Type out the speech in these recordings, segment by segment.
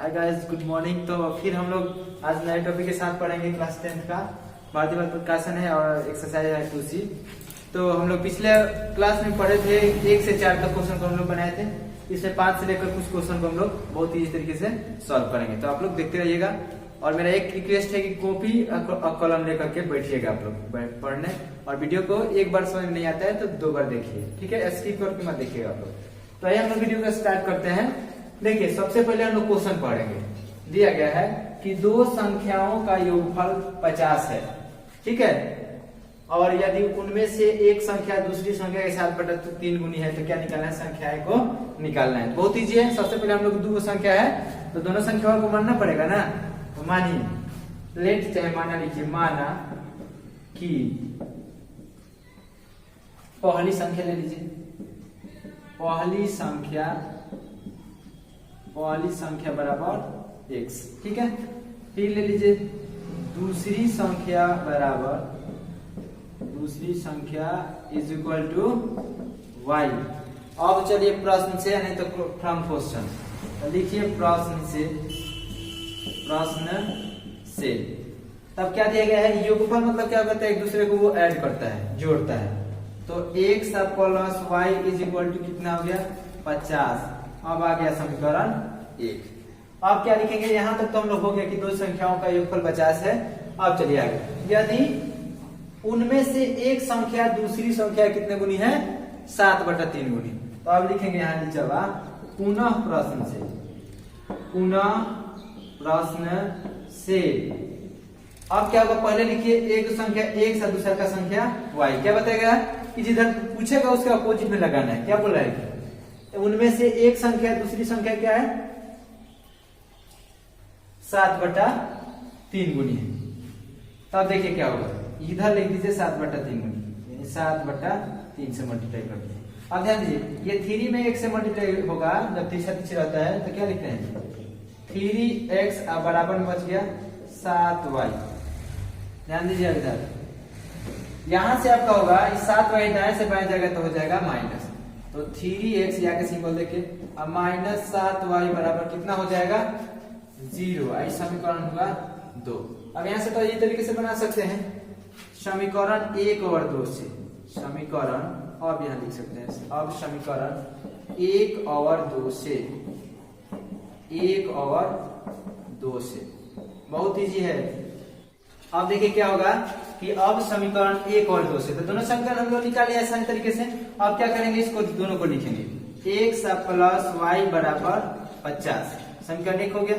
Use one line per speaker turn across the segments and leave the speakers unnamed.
Hi guys, good morning. तो फिर हम लोग आज नए टॉपिक के साथ पढ़ेंगे क्लास 10 का भारतीय प्रकाशन है और एक्सरसाइज है 2C। तो हम लोग पिछले क्लास में पढ़े थे 1 से 4 तक क्वेश्चन को हम लोग बनाए थे। इसमें 5 से लेकर कुछ क्वेश्चन को हम लोग बहुत ही इस तरीके से सॉल्व करेंगे। तो आप लोग देखते रहिएगा और मेरा एक रिक्वेस्ट है कि कॉपी और कलम लेकर के बैठिएगा आप लोग पढ़ने। और वीडियो को एक बार समझ में नहीं आता है तो 2 बार देखिए, ठीक है? स्किप करके मत देखिएगा आप लोग। तो आइए हम लोग वीडियो को स्टार्ट करते हैं। देखिए, सबसे पहले हम लोग क्वेश्चन पढ़ेंगे। दिया गया है कि 2 संख्याओं का योगफल 50 है, ठीक है? और यदि उनमें से एक संख्या दूसरी संख्या के साथ बटा 3 गुनी है तो क्या निकालना है? संख्या को निकालना है। बहुत इजी है। सबसे पहले हम लोग 2 संख्या है तो दोनों संख्याओं को मानना पड़ेगा ना। तो मानिए, लेट चाहे माना लीजिए, माना कि पहली संख्या ले लीजिए, पहली संख्या बराबर x, ठीक है? फिर ले लीजिए दूसरी संख्या इज इक्वल टू y। अब चलिए प्रश्न से, नहीं तो फ्रॉम क्वेश्चन, तो लिखिए प्रश्न से। तब क्या दिया गया है? योगफल मतलब क्या करता है? एक दूसरे को वो ऐड करता है, जोड़ता है। तो x plus y is equal to कितना हो गया? 50। अब आ गया समीकरण 1। अब क्या लिखेंगे? यहां तक तो हम लोग हो गया कि 2 संख्याओं का योगफल 50 है। अब चलिए आगे, यदि उनमें से एक संख्या दूसरी संख्या कितने गुनी है? 7/3 गुनी। तो अब लिखेंगे यहां नीचे पुनः प्रश्न से। अब क्या होगा? पहले लिखिए एक संख्या x और दूसरा का संख्या y। क्या बताएगा कि जिधर पूछेगा उसके अपोजिट में लगाना है। क्या बोल रहा है? उनमें से एक संख्या दूसरी संख्या क्या है? 7/3 गुनी है। तब देखिए क्या होगा, इधर लिख दीजिए 7/3 गुनी, यानी 7/3 से मल्टीप्लाई कर दीजिए। अब ध्यान दीजिए, ये 3 में 1 से मल्टीप्लाई होगा जब तीसरा रहता है तो क्या लिखते हैं? 3x बराबर में बच गया 7y। ध्यान दीजिए इधर, यहां से आपका होगा 7y दाएं से बाएं जाएगा तो हो जाएगा माइनस। तो 3x या के सिंबल देखिए, अब माइनस 7y बराबर कितना हो जाएगा? 0। आई समीकरण होगा 2। अब यहां से तो ये तरीके से बना सकते हैं, समीकरण 1 और 2 से। समीकरण, अब यहां लिख सकते हैं, अब समीकरण 1 और 2 से बहुत इजी है। अब देखिए क्या होगा कि अब समीकरण 1 और 2 से, तो दोनों समीकरण हम लोग निकाले आसान तरीके से। अब क्या करेंगे? इसको दोनों को लिखेंगे, x प्लस y बराबर 50। समीकरण 1 हो गया।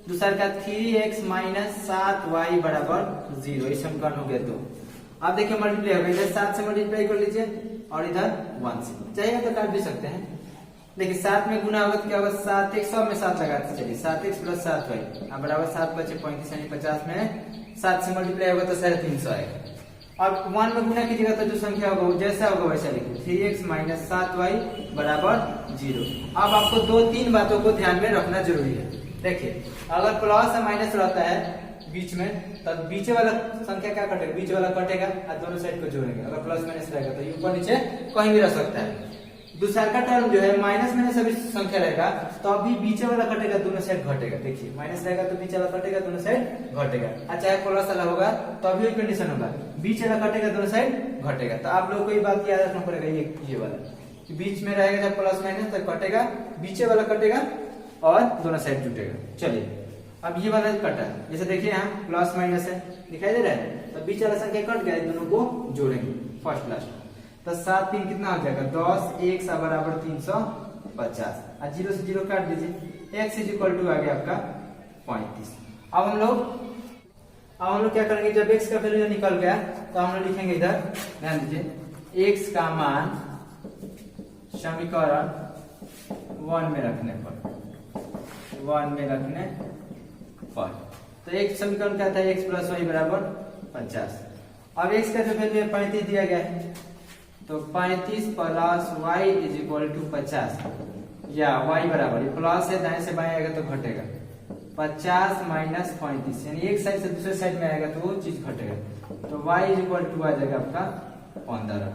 दूसरा का 3x माइनस 7y बराबर 0। इस समीकरण हो गया 2। अब देखिए मल्टीप्लाई होगा, इधर 7 से मल्टीप्लाई कर लीजिए और इधर 1 से। चाहिए तो काट भी सकते हैं। देखिए 7 में गुना होगा तो क्या होगा? 7x, सब में 7 लगाते चलिए, 7x प्लस 7y बराबर 7 बचे 35, यानी 50 में 7 से मल्टीप्लाई होगा तो 350 आएगा। अब 1 में गुना कीजिएगा तो जो संख्या होगा जैसा होगा वैसा लिखिए, 3x माइनस 7y बराबर 0। अब आपको 2-3 बातों को ध्यान में रखना जरूरी है। देखिए, अगर प्लस या माइनस रहता है बीच में, तब बीच वाला संख्या क्या कटेगा? बीच वाला कटेगा और दोनों साइड को जोड़ेंगे। अगर प्लस माइनस रहेगा तो ये ऊपर नीचे कहीं भी रह सकता है। दूसरा का टर्म जो है माइनस में सभी संख्या रहेगा तो अभी बीच वाला कटेगा, दोनों साइड घटेगा। देखिए माइनस रहेगा तो बीच वाला कटेगा, दोनों साइड घटेगा। और चाहे प्लस वाला होगा तो अभी कंडीशन होगा, बीच वाला कटेगा, दोनों साइड घटेगा। तो आप लोगों को ये बात याद रखना पड़ेगा, ये वाला कि बीच में रहेगा जब प्लस माइनस तो कटेगा, बीच वाला कटेगा और दोनों साइड जुटेगा। चलिए, अब ये वाला कटा है, जैसे देखिए यहाँ प्लस माइनस है, दिखाई दे रहा है, तो बीच वाला संख्या कट गया, दोनों को जोड़ेंगे फर्स्ट लास्ट। तो 7 3 कितना हो जाएगा? 10। x बराबर 350 और 0 से 0 काट दीजिए, x इज इक्वल टू आ गया आपका 35। अब हम लोग क्या करेंगे? जब x का वैल्यू निकल गया तो हम लोग लिखेंगे इधर, ध्यान दीजिए, x का मान समीकरण 1 में रखने पर, तो एक समीकरण क्या था? x प्लस y बराबर 50। अब x का जो वैल्यू है 35 दिया गया है, तो 35 plus y is equal to 50, या y बराबर, ये प्लस है दाएं से बाएं आएगा तो घटेगा, 50 माइनस 35, यानी एक साइड से दूसरे साइड में आएगा तो वो चीज घटेगा। तो y इज इक्वल टू आ जाएगा आपका 15।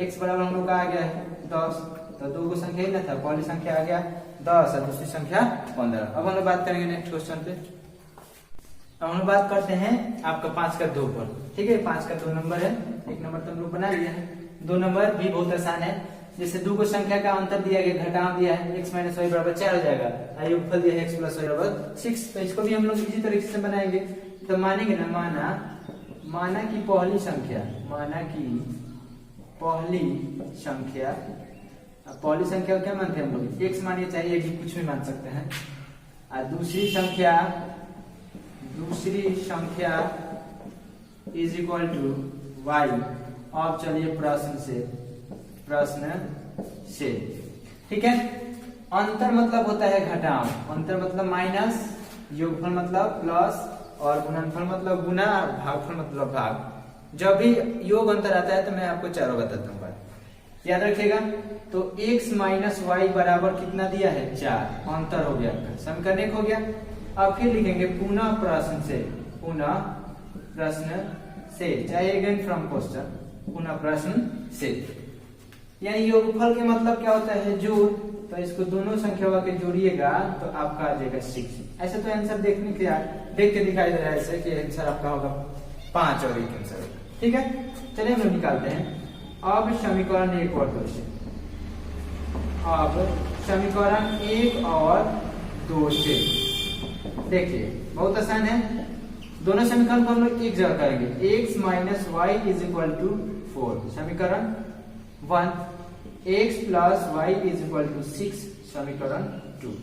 x बराबर हम लोग का आ गया है 10, तो 2 को संख्या ही ना था, पहली संख्या आ गया 10 और दूसरी संख्या 15। अब हम लोग बात करेंगे नेक्स्ट क्वेश्चन पे। अब हम लोग बात करते हैं आपका 5 का 2 पर। ठीक है, 5 का 2 नंबर है, एक नंबर तो हम लोग बना लिया है। 2 नंबर भी बहुत आसान है। जैसे दो को संख्या का अंतर दिया गया, घटाव दिया है, x माइनस वाई बराबर 4 हो जाएगा, योगफल दिया है x प्लस वाई बराबर 6। तो इसको भी हम लोग इसी तरीके से बनाएंगे। तो मानेंगे ना, माना कि पहली संख्या, पहली संख्या को क्या मानते हैं हम लोग, x मानिए चाहे एक कुछ भी मान सकते हैं। और दूसरी संख्या इज इक्वल टू y। अब चलिए प्रश्न से ठीक है। अंतर मतलब होता है घटाव, अंतर मतलब माइनस, योगफल मतलब प्लस, और गुणनफल मतलब गुना, और भागफल मतलब भाग। जब भी योग अंतर आता है तो मैं आपको चारों बताता हूँ, याद रखिएगा। तो x माइनस वाई बराबर कितना दिया है, 4, अंतर हो गया, समीकरण 1 हो गया। अब फिर लिखेंगे पुनः प्रश्न से, चाहे अगेन फ्रॉम क्वेश्चन, पुनः प्रश्न से। यानी योगफल के मतलब क्या होता है, जोड़। तो इसको दोनों संख्याओं के जोड़िएगा तो आपका आ जाएगा 6। ऐसे तो आंसर देख के दिखाई दे रहा है ऐसे कि आंसर आपका होगा 5 और 1 आंसर होगा। ठीक है, चलिए हम निकालते हैं। अब समीकरण 1 और 2 से, अब समीकरण 1 और 2 से देखिए बहुत आसान है। दोनों समीकरण को हम लोग एक जगह करेंगे। x minus Y is equal to 4, समीकरण 1। x plus Y is equal to 6, समीकरण 2।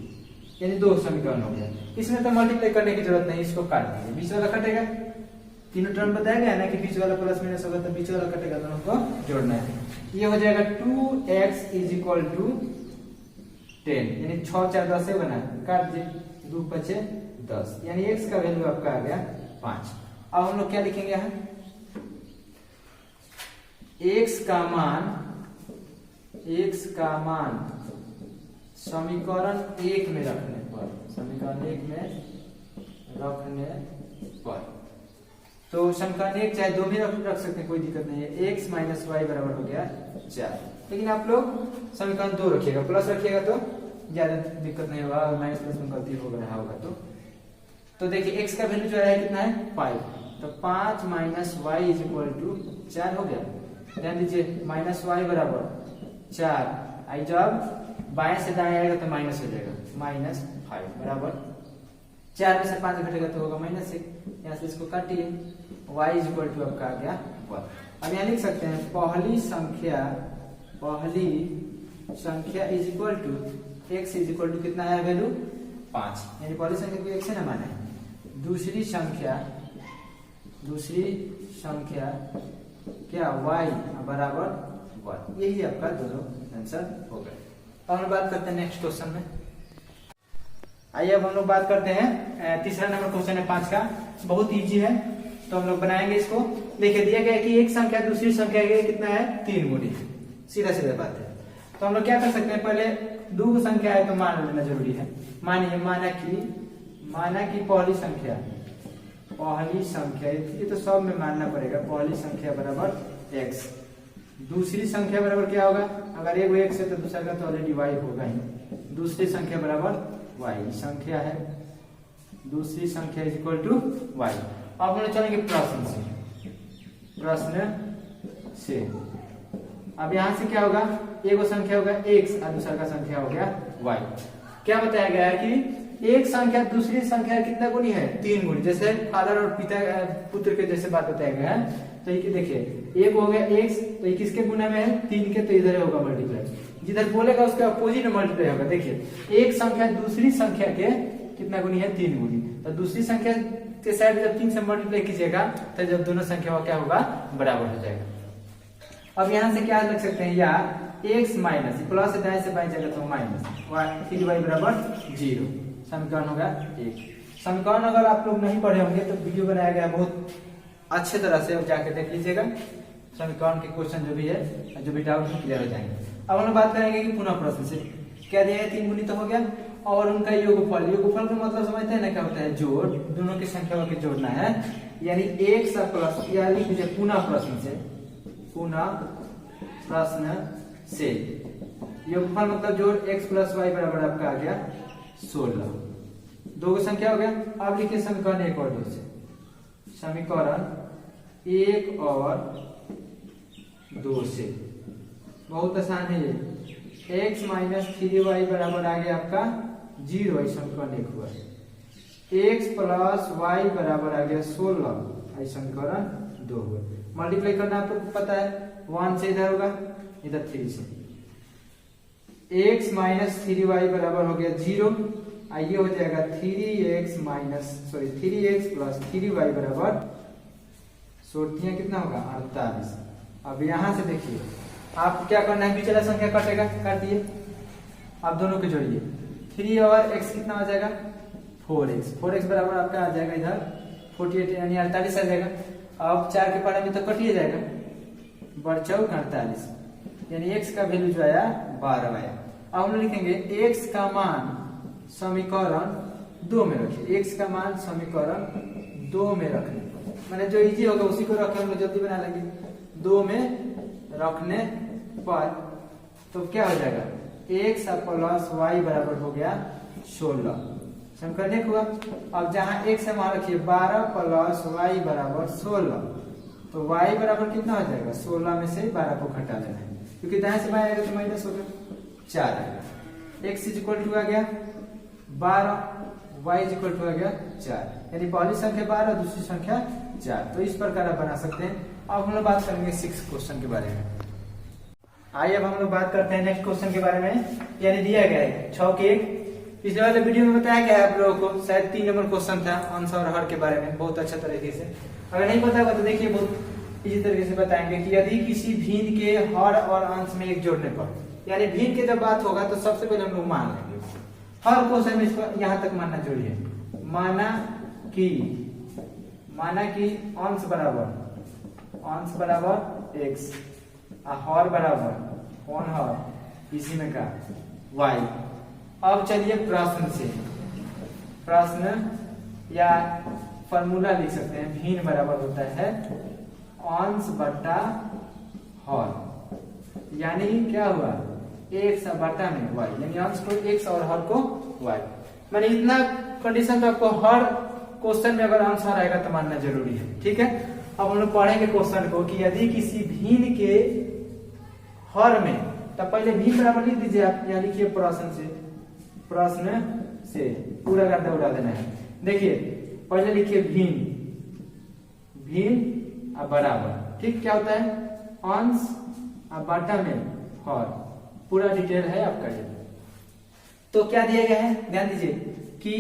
यानी 2 समीकरण हो गया। इसमें तो मल्टीप्लाई करने की जरूरत नहीं, इसको काट दीजिए, बीच वाला कटेगा। तीनों टर्म बताया गया ना कि बीच वाला प्लस माइनस होगा, तो बीच वाला कटेगा, दोनों को जोड़ना है। ये हो जाएगा 2x इज इक्वल टू 10, यानी 6 4 10 से बना, काट दीजिए, 2 बचे 10, यानी x का वैल्यू आपका आ गया 5। अब हम लोग क्या लिखेंगे यहाँ, x का मान समीकरण 1 में रखने पर, तो समीकरण 1 चाहे 2 में रख सकते हैं, कोई दिक्कत नहीं है। x माइनस वाई बराबर हो गया 4, लेकिन आप लोग समीकरण 2 रखिएगा, प्लस रखिएगा तो ज्यादा दिक्कत नहीं होगा, माइनस प्लस में गलती हो रहा होगा। तो देखिए x का वैल्यू जो है कितना है 5, तो 5 minus Y is equal to 4 हो गया। ध्यान दीजिए, माइनस वाई बराबर 4, आई जब बाएं से दाएं आएगा तो माइनस हो जाएगा, -5 बराबर 4 में से 5 घटेगा तो होगा -1। यहाँ से इसको काटिए, y इज इक्वल टू आपका आ गया 1। अब यहाँ लिख सकते हैं पहली संख्या is equal to x is equal to कितना है वैल्यू 5, यानी पहली संख्या को 1 से ना माने। दूसरी संख्या क्या y बराबर 1, यही आपका दोनों आंसर हो गए। अब हम बात करते हैं नेक्स्ट क्वेश्चन में। आइए अब हम लोग बात करते हैं तीसरा नंबर क्वेश्चन है 5 का, बहुत इजी है। तो हम लोग बनाएंगे इसको। देखिए दिया गया है कि एक संख्या दूसरी संख्या के कितना है 3 गुनी, सीधा बात है। तो हम लोग क्या कर सकते हैं, पहले 2 संख्या है तो मान लेना जरूरी है। माना कि पहली संख्या ये तो सब में मानना पड़ेगा, पहली संख्या बराबर x, दूसरी संख्या बराबर क्या होगा, अगर एक x है तो दूसरा का तो ऑलरेडी y होगा ही। दूसरी संख्या बराबर y संख्या है, दूसरी संख्या इज इक्वल टू y। अब हम लोग चलेंगे प्रश्न से। अब यहाँ से क्या होगा, एक संख्या होगा x और दूसरा का संख्या हो गया y। क्या बताया गया है कि एक संख्या दूसरी संख्या कितना गुनी है 3 गुनी, जैसे फादर और पिता पुत्र के जैसे बात बताया गया है। तो ये देखिए एक हो गया x, तो ये किसके गुना में है 3 के, तो इधर होगा मल्टीप्लाई, जिधर बोलेगा उसके अपोजिट में मल्टीप्लाई होगा। देखिए एक संख्या दूसरी संख्या के कितना गुनी है 3 गुनी, तो दूसरी संख्या के साइड जब 3 से मल्टीप्लाई कीजिएगा तो जब दोनों संख्या क्या होगा बराबर हो जाएगा। अब यहाँ से क्या लिख सकते हैं, या x माइनस प्लस दाएं से बाएं जाएगा तो माइनस 3y बराबर 0, समीकरण होगा 1। समीकरण अगर आप लोग नहीं पढ़े होंगे तो वीडियो बनाया गया बहुत अच्छे तरह से, जाके देख लीजिएगा। समीकरण के क्वेश्चन जो भी है, जो भी डाउट है क्लियर हो जाएंगे। अब हम लोग बात करेंगे कि पुनः प्रश्न से क्या दिया है, 3 गुनी तो हो गया, और उनका योगफल का मतलब समझते हैं ना क्या होता है, जोड़, दोनों की संख्याओं के जोड़ना है, यानी एक सा प्लस, या लिख लीजिए पुनः प्रश्न से योगफल मतलब जोड़ x प्लस वाई बराबर आपका आ गया 16। दो की संख्या हो गया। अब लिखिए समीकरण 1 और 2 से। समीकरण 1 और 2 से बहुत आसान है ये। x माइनस 3y बराबर आ गया आपका 0, समीकरण 1 हुआ। x प्लस वाई बराबर आ गया 16, समीकरण 2 हुआ। मल्टीप्लाई करना आपको पता है, 1 से इधर होगा, इधर 3 से। x माइनस 3y बराबर हो गया 0, ये हो जाएगा 3x प्लस 3y बराबर 16 कितना होगा 48। अब यहां से देखिए आप क्या करना है, पिछला संख्या कटेगा, काट दिए। आप दोनों को जोड़िए, 3 और x कितना आ जाएगा 4x बराबर आपका आ जाएगा इधर 48 यानी 48 आ जाएगा। अब 4 के पढ़े में तो कटिए जाएगा, बढ़ चौक 48 यानी x का वैल्यू जो आया 12 आया। अब हम लिखेंगे x का मान समीकरण 2 में रखिए। x का मान समीकरण 2 में रखने, मैंने जो इजी होगा उसी को रखें, हम लोग जल्दी बना लेंगे। 2 में रखने पर तो क्या हो जाएगा, x प्लस y बराबर हो गया 16, समीकरण 1 हुआ। अब जहां x है वहां रखिए 12 प्लस y बराबर 16, तो y बराबर कितना हो जाएगा 16 में से 12 को घटा देना है, क्योंकि दाएं से बाएं आएगा तो माइनस होगा 4 आएगा। x इक्वल टू आ गया 12, y इक्वल टू आ गया 4, यानी पहली संख्या 12 दूसरी संख्या 4। तो इस प्रकार आप बना सकते हैं। अब हम लोग बात करेंगे 6 क्वेश्चन के बारे में। आइए अब हम लोग बात करते हैं नेक्स्ट क्वेश्चन के बारे में, यानी दिया गया है 6 के 1। पिछले वाले वीडियो में बताया गया है आप लोगों को, शायद 3 नंबर क्वेश्चन था अंश और हर के बारे में, बहुत अच्छा तरीके से। अगर नहीं पता होगा तो देखिए बहुत इसी तरीके से बताएंगे कि यदि किसी भिन्न के हर और अंश में 1 जोड़ने पर, यानी भिन्न की जब बात होगा तो सबसे पहले हम लोग मान लेंगे हर क्वेश्चन में, इसको यहाँ तक मानना जरूरी है। माना कि अंश बराबर x हर बराबर हर इसी में का y। अब चलिए प्रश्न या फॉर्मूला लिख सकते हैं। भिन्न बराबर होता है अंश बटा हर, यानी क्या हुआ x बटा में y, यानी अंश को x और हर को y। मैंने इतना कंडीशन तो आपको हर क्वेश्चन में अगर अंश हर आएगा तो मानना जरूरी है, ठीक है। अब हम लोग पढ़ेंगे क्वेश्चन को कि यदि किसी भिन्न के हर में, तब पहले भिन्न बराबर लिख दीजिए आप, या लिखिए प्रश्न से पूरा गर्दा उड़ा देना है। देखिए पहले लिखिए भिन्न और बराबर, ठीक। क्या होता है अंश और बटा में हर, पूरा डिटेल है आपका ये। तो क्या दिया गया है, ध्यान दीजिए कि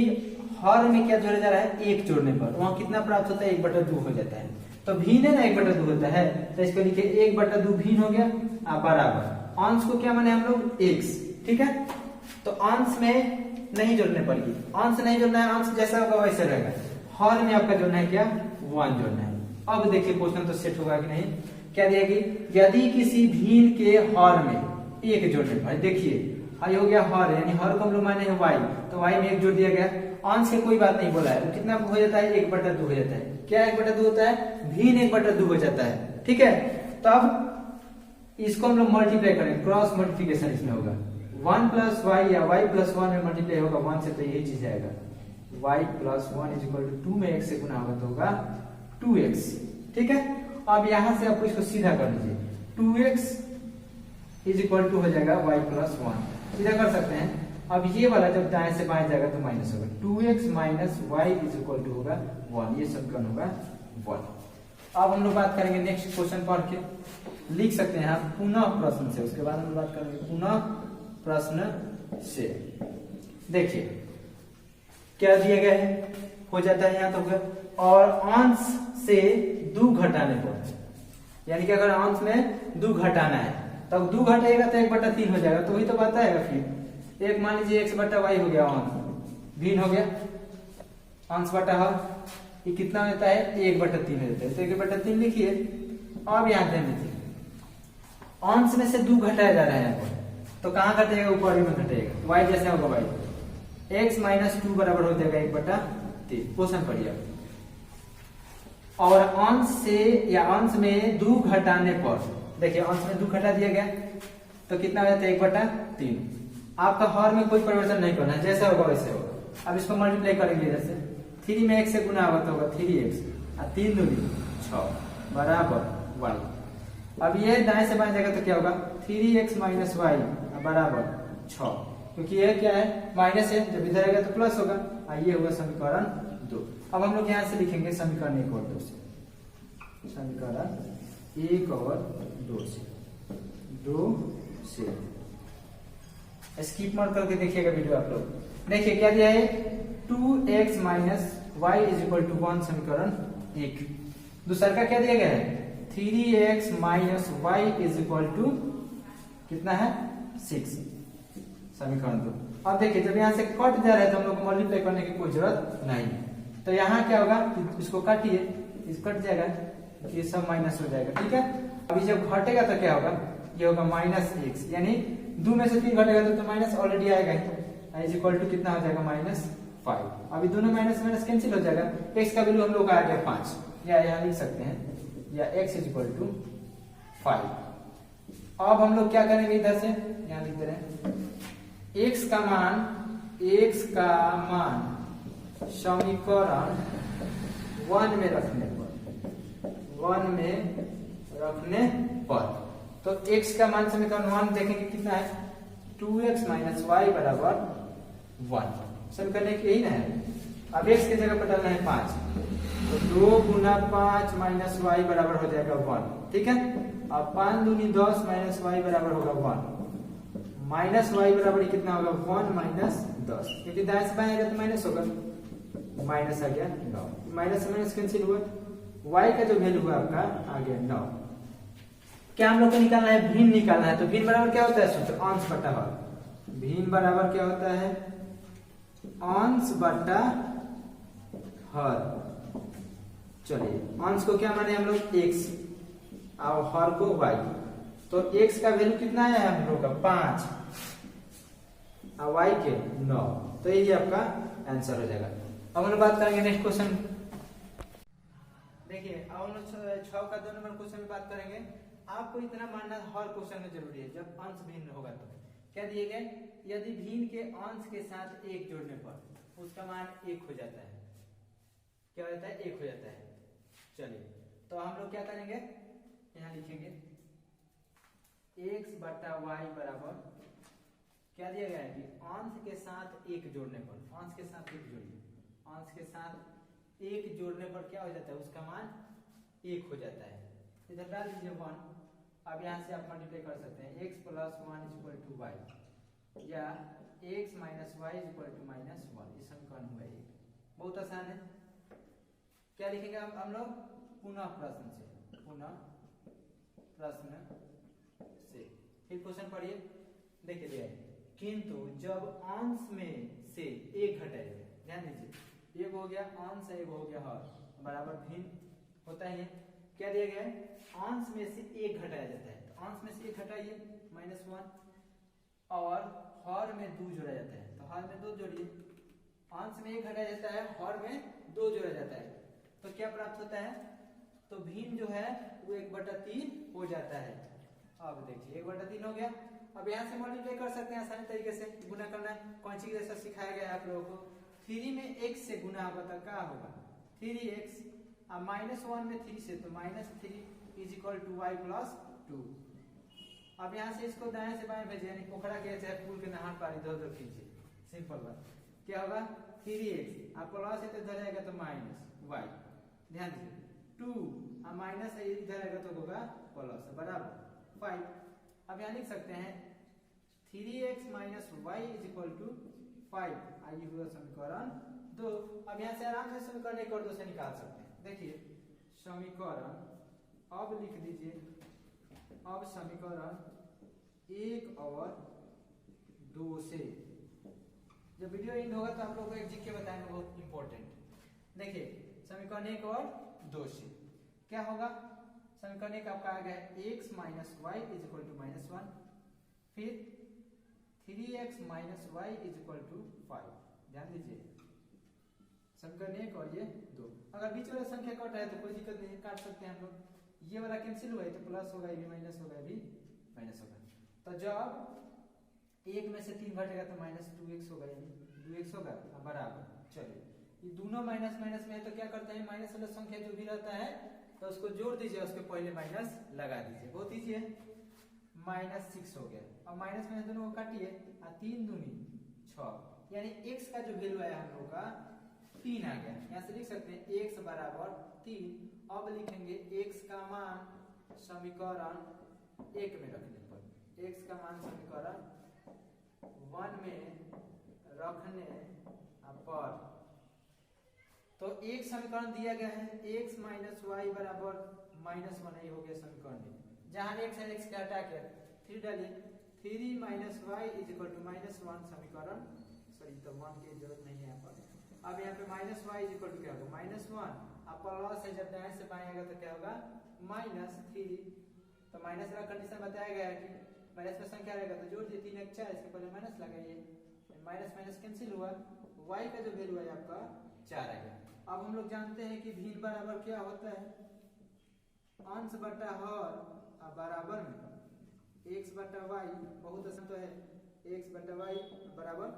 हर में क्या जोड़ा जा रहा है 1 जोड़ने पर वहां कितना प्राप्त होता है 1/2 हो जाता है। तो भिन्न है ना 1/2 होता है, तो इसको लिखिए 1/2 भिन्न हो गया और बराबर अंश को क्या माने हम लोग x, ठीक है। तो अंश में नहीं जोड़ने पड़ेगी, अंश नहीं जोड़ना है, अंश जैसा होगा वैसे रहेगा। हर में आपका जोड़ना है क्या 1 जोड़ना है। अब देखिए क्वेश्चन तो सेट होगा कि नहीं। क्या दिया कि यदि किसी भिन्न के हर में 1 जोड़ने पर, देखिए आई हो गया हर, यानी हर को हम लोग माने हैं y, तो y में 1 जोड़ दिया गया। अंश की कोई बात नहीं बोला है, तो कितना हो जाता है 1/2 हो जाता है। क्या 1/2 होता है, भिन्न 1/2 हो जाता है, ठीक है। तो अब इसको हम लोग मल्टीप्लाई करें, क्रॉस मल्टीप्लिकेशन इसमें होगा 1 प्लस y या y प्लस 1 में मल्टीप्लाई होगा 1 से, तो यही चीज आएगा y plus 1 is equal to 2 में x से गुना होगा तो होगा 2x, ठीक है। अब यहां से आपको इसको सीधा कर लीजिए, 2x इज इक्वल टू हो जाएगा y प्लस 1, सीधा कर सकते हैं। अब ये वाला जब दाएं से बाएं जाएगा तो माइनस होगा, 2x minus y is equal to होगा 1, ये समीकरण होगा 1। अब हम लोग बात करेंगे नेक्स्ट क्वेश्चन पढ़ के, लिख सकते हैं आप पुनः प्रश्न से, उसके बाद हम लोग बात करेंगे पुनः प्रश्न से। देखिए क्या दिया गया है, हो जाता है यहाँ तो, और अंश से 2 घटाने पर, यानी कि अगर अंश में 2 घटाना है तब 2 घटाएगा तो 1/3 हो जाएगा, तो वही तो बात आएगा। फिर एक मान लीजिए x बटा y हो गया, अंश भिन्न हो गया, अंश बटा हर, ये कितना होता है 1/3 हो जाता है, तो 1/3 लिखिए। अब यहाँ ध्यान दीजिए अंश में से 2 घटाया जा रहा है यहाँ पर, तो कहाँ घटेगा, ऊपर में घटेगा, y जैसे होगा y, x माइनस 2 बराबर हो जाएगा 1/3। क्वेश्चन पढ़िए। और अंश से या अंश में 2 घटाने पर, देखिए अंश में 2 घटा दिया गया तो कितना हो जाता है 1/3। आपका हर में कोई परिवर्तन नहीं करना है, जैसा होगा वैसे होगा। अब इसको मल्टीप्लाई करेंगे इधर से, 3 में 1 से गुना होगा तो होगा 3x और 3 दूनी 6 बराबर 1। अब ये दाएं से बाएं जाएगा तो क्या होगा 3x माइनस वाई बराबर 6, क्योंकि ये क्या है माइनस है, जब इधर आएगा तो प्लस होगा। ये हुआ समीकरण 2। अब हम लोग यहाँ से लिखेंगे समीकरण 1 और 2 से, समीकरण 1 और 2 से स्किप मत करके देखिएगा वीडियो आप लोग। देखिए क्या दिया है 2x minus Y is equal to 1 समीकरण 1। दूसरा का क्या दिया गया है 3x minus Y is equal to कितना है 6 समीकरण 2। अब देखिए जब यहाँ से कट जा रहा है तो हम लोग को मल्टीप्लाई करने की कोई जरूरत नहीं है। तो यहाँ क्या होगा इसको काटिए, इस कट जाएगा, ये सब माइनस हो जाएगा, ठीक है। अभी जब घटेगा तो क्या होगा ये होगा माइनस एक्स, यानी 2 में से 3 घटेगा तो माइनस ऑलरेडी आएगा ही, इज इक्वल टू कितना हो जाएगा -5। अभी दोनों माइनस माइनस कैंसिल हो जाएगा। एक्स का वैल्यू हम लोग का आ गया 5, या यहाँ लिख सकते हैं या x इज इक्वल टू 5। अब हम लोग क्या करेंगे इधर से यहाँ लिखते रहे x का मान समीकरण 1 में रखने पर तो x का मान समीकरण 1 देखेंगे कितना है 2x माइनस वाई बराबर 1। समीकरण यही ना है। अब x की जगह पर डालना है 5, तो 2 गुना 5 माइनस वाई बराबर हो जाएगा 1, ठीक है। अब 5 दूनी 10 माइनस वाई बराबर होगा 1, माइनस वाई बराबर कितना होगा 1 माइनस 10, क्योंकि दाएं से बाएं आएगा तो माइनस होगा, माइनस आ गया 9, माइनस से माइनस कैंसिल हुआ, y का जो वैल्यू हुआ आपका आ गया 9। क्या हम लोग को निकालना है भिन्न निकालना है। तो भिन्न बराबर क्या होता है सूत्र अंश बटा हर। भिन्न बराबर क्या होता है अंश बटा हर। चलिए अंश को क्या माने हम लोग x और हर को y। तो x का वैल्यू कितना है हम लोग का 5 और y के 9, तो ये आपका आंसर हो जाएगा। अब हम लोग बात करेंगे नेक्स्ट क्वेश्चन। देखिए अब हम लोग 6 का 2 नंबर क्वेश्चन में बात करेंगे। आपको इतना मानना हर क्वेश्चन में जरूरी है जब अंश भिन्न होगा तो क्या दिए गए यदि भिन्न के अंश के साथ 1 जोड़ने पर उसका मान 1 हो जाता है। क्या हो जाता है 1 हो जाता है। चलिए तो हम लोग क्या करेंगे यहाँ लिखेंगे x बटा वाई बराबर क्या दिया गया है कि अंश के साथ 1 जोड़ने पर, अंश के साथ 1 जोड़िए, अंश के साथ 1 जोड़ने पर क्या हो जाता है उसका मान 1 हो जाता है। इधर डाल दीजिए 1। अब यहाँ से आप मल्टीप्लाई कर सकते हैं x plus 1 is equal to Y या x minus Y is equal to minus 1। ये समीकरण हुआ 1, बहुत आसान है। क्या लिखेंगे हम लोग पुनः प्रश्न से फिर क्वेश्चन पढ़िए। देखिए दिया किंतु जब अंश में से 1 घटाए, ध्यान दीजिए एक हो गया अंश है, एक हो गया हर, बराबर भिन्न होता है। क्या दिया गया है अंश में से 1 घटाया जाता है, तो अंश में से 1 घटाइए -1 और हर में 2 जोड़ा जाता है, तो हर में 2 जोड़िए। अंश में 1 घटाया जाता है, हर में 2 जोड़ा जाता है, तो क्या प्राप्त होता है तो भिन्न जो है वो 1/3 हो जाता है। अब देखिए 1/3 हो गया। अब यहाँ से मल्टीप्लाई कर सकते हैं आसानी तरीके से, गुना करना है कौन सी जैसा सिखाया गया है आप लोगों को। 3 में x से गुना होगा तो क्या होगा 3x और -1 में 3 से तो -3 is equal to Y plus 2। अब यहाँ से इसको दाएं से बाएं भेजिए, यानी पोखरा के चाहे पुल के नहर पार इधर उधर खींचिए, सिंपल बात। क्या होगा 3x और प्लस है तो इधर आएगा तो -y, ध्यान दीजिए 2 और माइनस है इधर आएगा तो होगा प्लस बराबर 5। अब यहाँ लिख सकते हैं 3x minus Y is equal to 5। आइए हुआ समीकरण 2। अब यहाँ से आराम से समीकरण 1 और 2 से निकाल सकते हैं। देखिए समीकरण अब लिख दीजिए, अब समीकरण 1 और 2 से जब वीडियो एंड होगा तो आप लोगों को एक जीके बताएंगे बहुत इंपॉर्टेंट। देखिए समीकरण 1 और 2 से क्या होगा समीकरण 1 आपका आ गया है x minus Y is equal to -1, फिर 3x minus Y is equal to 5। ध्यान दीजिए समीकरण 1 और ये 2। अगर बीच वाला संख्या कट है तो कोई दिक्कत नहीं, काट सकते हैं हम लोग। ये वाला कैंसिल हुआ है तो प्लस होगा, ये भी माइनस होगा, ये भी माइनस होगा। तो जब एक में से 3 घटेगा तो -2x होगा, यानी 2x होगा बराबर। चलिए ये दोनों माइनस माइनस में है तो क्या करते हैं, माइनस वाला संख्या जो भी रहता है तो उसको जोड़ दीजिए, उसके पहले माइनस लगा दीजिए, बहुत ईजी है। -6 हो गया। अब माइनस में दोनों को काटिए, 3 दूनी 6, यानी x का जो वैल्यू आया हम लोग का 3 आ गया। यहाँ से लिख सकते हैं x बराबर 3। अब लिखेंगे x का मान समीकरण 1 में रखने पर, x का मान समीकरण 1 में रखने पर, तो एक समीकरण दिया गया है x माइनस वाई बराबर -1, ये हो गया समीकरण में। जहां x है x का हटा के 3 डालिए, 3 minus Y is equal to -1 समीकरण, सॉरी तो 1 की जरूरत नहीं है यहाँ पर। अब यहाँ पे minus Y is equal to क्या होगा, -1। अब प्लस है, जब दाएं से बाएं आएगा तो क्या होगा, -3। तो माइनस वाला कंडीशन बताया गया है कि माइनस में संख्या रहेगा तो जोड़ दिए, 3 1 4, इसके पहले माइनस लगाइए, माइनस माइनस कैंसिल हुआ, y का जो वैल्यू है आपका 4 आ गया। अब हम लोग जानते हैं कि भिन्न बराबर क्या होता है, अंश बटा हर बराबर में x बटा वाई, बहुत आसान तो है, x बटा वाई बराबर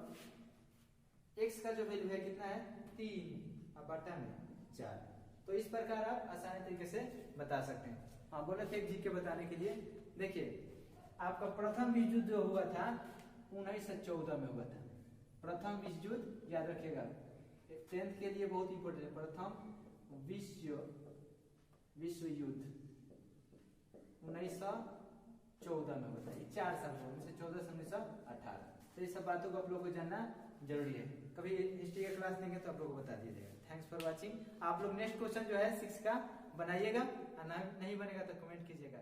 x का जो वैल्यू है कितना है 3 और बटा में 4। तो इस प्रकार आप आसानी तरीके से बता सकते हैं। हाँ बोले थे जी के बताने के लिए, देखिए आपका प्रथम विश्व युद्ध जो हुआ था 1914 में हुआ था। प्रथम विश्व युद्ध याद रखिएगा, 10th के लिए बहुत इंपॉर्टेंट है। प्रथम विश्व युद्ध 1914 में होता है, 4 साल हो, 1914 से 1918। तो ये सब बातों को आप लोगों को जानना जरूरी है। कभी हिस्ट्री का क्लास लेंगे तो आप लोगों को बता दिया जाएगा। Thanks for watching. आप लोग नेक्स्ट क्वेश्चन जो है 6 का बनाइएगा, नहीं बनेगा तो कमेंट कीजिएगा।